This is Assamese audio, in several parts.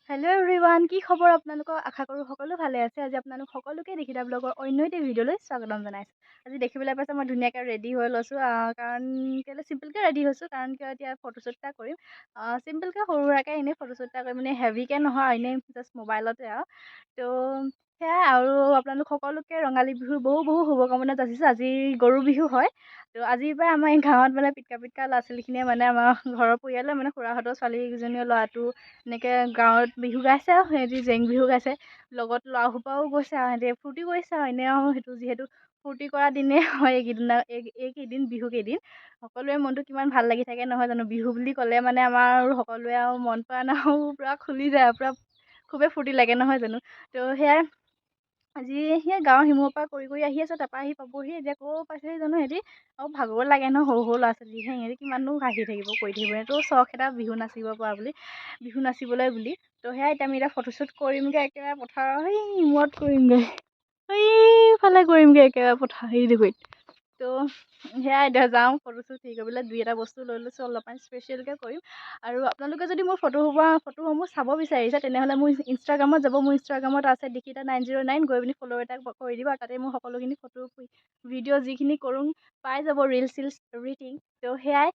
হেল্ল' এভৰিৱান, কি খবৰ আপোনালোকৰ? আশা কৰোঁ সকলো ভালে আছে। আজি আপোনালোক সকলোকে দেখিতা ব্লগৰ অন্য এটি ভিডিঅ'লৈ স্বাগতম জনাইছোঁ। আজি দেখিবলৈ পাইছে মই ধুনীয়াকৈ ৰেডি হৈ লৈছোঁ, কাৰণ কেলৈ চিম্পলকৈ ৰেডি হৈছোঁ, কাৰণ কিয় এতিয়া ফটোশ্বুট এটা কৰিম। চিম্পলকৈ সৰু সুৰাকৈ এনেই ফটোশ্বুট এটা কৰিম, মানে হেভিকৈ নহয়, এনেই জাষ্ট মোবাইলতে আৰু। তো সেয়াই, আৰু আপোনালোক সকলোকে ৰঙালী বিহুৰ বহু বহু শুভকামনা যাচিছোঁ। আজি গৰু বিহু হয়। তো আজিৰ পৰা আমাৰ এই গাঁৱত মানে পিটকা পিটকা ল'ৰা ছোৱালীখিনিয়ে মানে আমাৰ ঘৰৰ পৰিয়ালে মানে খুৰাহঁতৰ ছোৱালীকেইজনীয়ে ল'ৰাটো এনেকৈ গাঁৱত বিহু গাইছে, আৰু সিহঁতি জেং বিহু গাইছে, লগত ল'ৰা সোপাও গৈছে, আৰু সিহঁতি ফূৰ্তি কৰিছে, আৰু এনেই আৰু সেইটো যিহেতু ফূৰ্তি কৰা দিনেই হয় এইকেইদিন বিহু কেইদিন। সকলোৰে মনটো কিমান ভাল লাগি থাকে নহয় জানো? বিহু বুলি ক'লে মানে আমাৰ আৰু সকলোৱে আৰু মন প্ৰাণ আৰু পূৰা খুলি যায়, আৰু পূৰা খুবেই ফূৰ্তি লাগে নহয় জানো? তো সেয়াই আজি সেই গাঁৱৰ সিমূৰৰ পৰা কৰি আহি আছে, তাৰপৰা আহি পাবহি, এতিয়া ক'ৰ পাইছেহি জানো সিহঁতি। আৰু ভাগৰ লাগে ন, সৰু সৰু ল'ৰা ছোৱালীহে, সিহঁতি কিমাননো হাঁহি থাকিব কৰি থাকিব। সেইটো চখ এটা বিহু নাচিব পৰা বুলি, বিহু নাচিবলৈ বুলি। তো সেয়া এতিয়া আমি ফটোশ্বুট কৰিমগৈ, একেবাৰে পথাৰৰ সেই মূৰত কৰিমগৈ, সেইফালে কৰিমগৈ একেবাৰে পথাৰ হেৰিডোখৰিত। তো সেয়া এতিয়া যাওঁ ফটোশ্বুট হেৰি কৰিবলৈ, দুই এটা বস্তু লৈ লৈছোঁ, অলপমান স্পেচিয়েলকৈ কৰিম। আৰু আপোনালোকে যদি মোৰ ফটোসমূহ চাব বিচাৰিছে, তেনেহ'লে মোৰ ইনষ্টাগ্ৰামত যাব। মোৰ ইনষ্টাগ্ৰামত আছে Dikita909, গৈ পিনি ফ'ল' এটা কৰি দিব, আৰু তাতে মোৰ সকলোখিনি ফটো ভিডিঅ' যিখিনি কৰোঁ পাই যাব, ৰিলচ চিলচ এভৰিথিং। তো সেয়াই,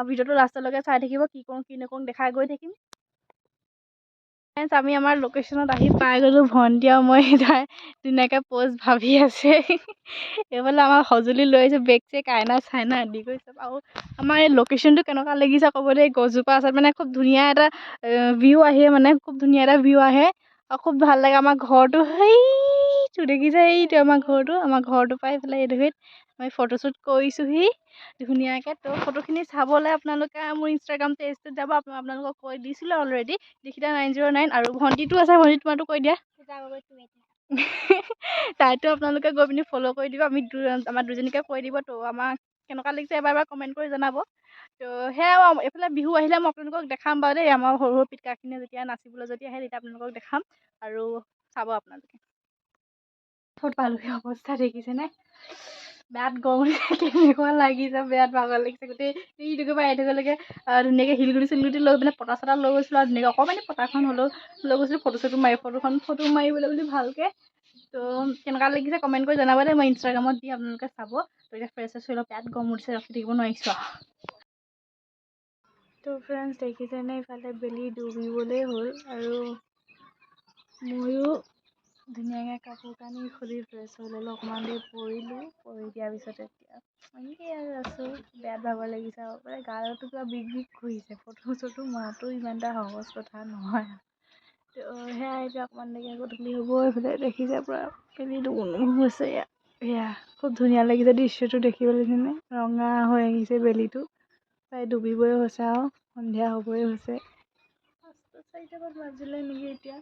ভিডিঅ'টো লাষ্টলৈকে চাই থাকিব, কি কৰোঁ কি নকৰোঁ দেখাই গৈ থাকিম। আমি আমাৰ লোকেশ্যনত আহি পাই গ'লোঁ। ভণ্টি আৰু মই তাই ধুনীয়াকৈ প'জ ভাবি আছে। এইফালে আমাৰ সঁজুলি লৈ আহিছোঁ, বেগ চেগ আইনা চাইনা আদি কৰি চব। আৰু আমাৰ এই লোকেশ্যনটো কেনেকুৱা লাগিছে ক'ব দেই। গছজোপা আছে, মানে খুব ধুনীয়া এটা ভিউ আহে, মানে খুব ধুনীয়া এটা ভিউ আহে, আৰু খুব ভাল লাগে। আমাৰ ঘৰটো সেইটো দেখিছে, এইটো আমাৰ ঘৰটো পাই পেলাই এইডোখৰিত আমি ফটোশ্বুট কৰিছোঁহি ধুনীয়াকৈ। তো ফটোখিনি চাবলৈ আপোনালোকে মোৰ ইনষ্টাগ্ৰাম পেজটোত যাব। আপোনালোকক কৈ দিছিলোঁ অলৰেডি, Dikita909। আৰু ভণ্টিটো আছে, ভণ্টি তোমাৰতো কৈ দিয়া। তাইতো আপোনালোকে গৈ পিনি ফ'ল' কৰি দিব, আমাৰ দুজনীকে কৈ দিব। তো আমাক কেনেকুৱা লাগিছে এবাৰ কমেণ্ট কৰি জনাব। তো সেয়া, এইফালে বিহু আহিলে মই আপোনালোকক দেখাম বাৰু দেই। আমাৰ সৰু সৰু পিটকাখিনিয়ে যেতিয়া নাচিবলৈ যদি আহে, তেতিয়া আপোনালোকক দেখাম, আৰু চাব আপোনালোকে। ক'ত পালোহি, অৱস্থা দেখিছেনে? বেয়াত গৰম কেনেকুৱা লাগিছে, বেয়াত ভাগৰ লাগিছে। গোটেই এইডোখৰ পৰা এইডোখৰলৈকে ধুনীয়াকৈ শিলগুটি চিলগুটি লৈ পিনে পতা চটা লৈ গৈছিলোঁ, আৰু ধুনীয়াকৈ অকণমানি পতাখন হ'লেও লৈ গৈছিলোঁ ফটো মাৰিবলৈ বুলি ভালকৈ। তো কেনেকুৱা লাগিছে কমেণ্ট কৰি জনাব দেই। মই ইনষ্টাগ্ৰামত দি আপোনালোকে চাব। তো এতিয়া ফ্ৰেছ হৈ অলপ বেয়াত গৰম উঠিছে, ৰখি থাকিব নোৱাৰিছোঁ আৰু। তো ফ্ৰেণ্ডছ দেখিছেনে, ইফালে বেলি ডুবিবলৈ হ'ল, আৰু ময়ো ধুনীয়াকৈ কাপোৰ কানি খুলি ফ্ৰেছ হৈ ল'লোঁ, অকণমান দেৰি পৰিলোঁ, পৰি দিয়াৰ পিছত এতিয়া এনেকৈ আৰু আছোঁ। বেয়াত ভাগৰ লাগিছে, আৰু মানে গাটো কিবা বিষ ঘূৰিছে। ফটো চটো মৰাটো ইমান এটা সহজ কথা নহয়। তো সেয়া এতিয়া অকণমান দেৰি গধূলি হ'ব, এইফালে দেখিছে পূৰা বেলি ডুবুং হৈছে। এয়া খুব ধুনীয়া লাগিছে দৃশ্যটো দেখিবলৈ, যেনে ৰঙা হৈ আহিছে বেলিটো, প্ৰায় ডুবিবই হৈছে, আৰু সন্ধিয়া হ'বই হৈছে। 4:30 বাজিলে নেকি এতিয়া।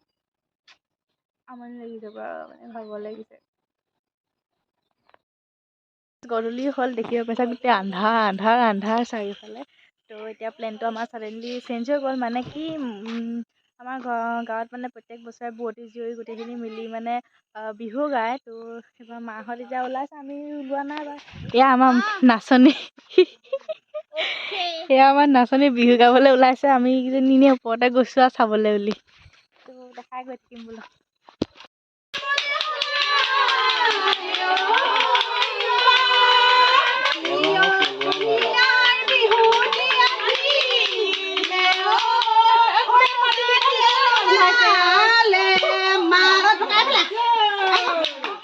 আমনি লাগিছে পূৰা, মানে ভাগৰ লাগিছে। গধূলি হ'ল, দেখিব পাইছা গোটেই আন্ধাৰ চাৰিওফালে। তো এতিয়া প্লেনটো আমাৰ ছাডেনলি চেঞ্জ হৈ গ'ল। মানে কি, আমাৰ গাঁৱত মানে প্ৰত্যেক বছৰে বুৱতী জীয়ৰী গোটেইখিনি মিলি মানে বিহু গায়। তো সেইবাৰ মাহঁত এতিয়া ওলাইছে, আমি ওলোৱা নাই বাৰু। এয়া আমাৰ নাচনী বিহু গাবলৈ ওলাইছে। আমি কেইজনী এনেই ওপৰতে গৈছোঁ আৰু চাবলৈ বুলি। তো দেখাই গৈ থাকিম বোলো।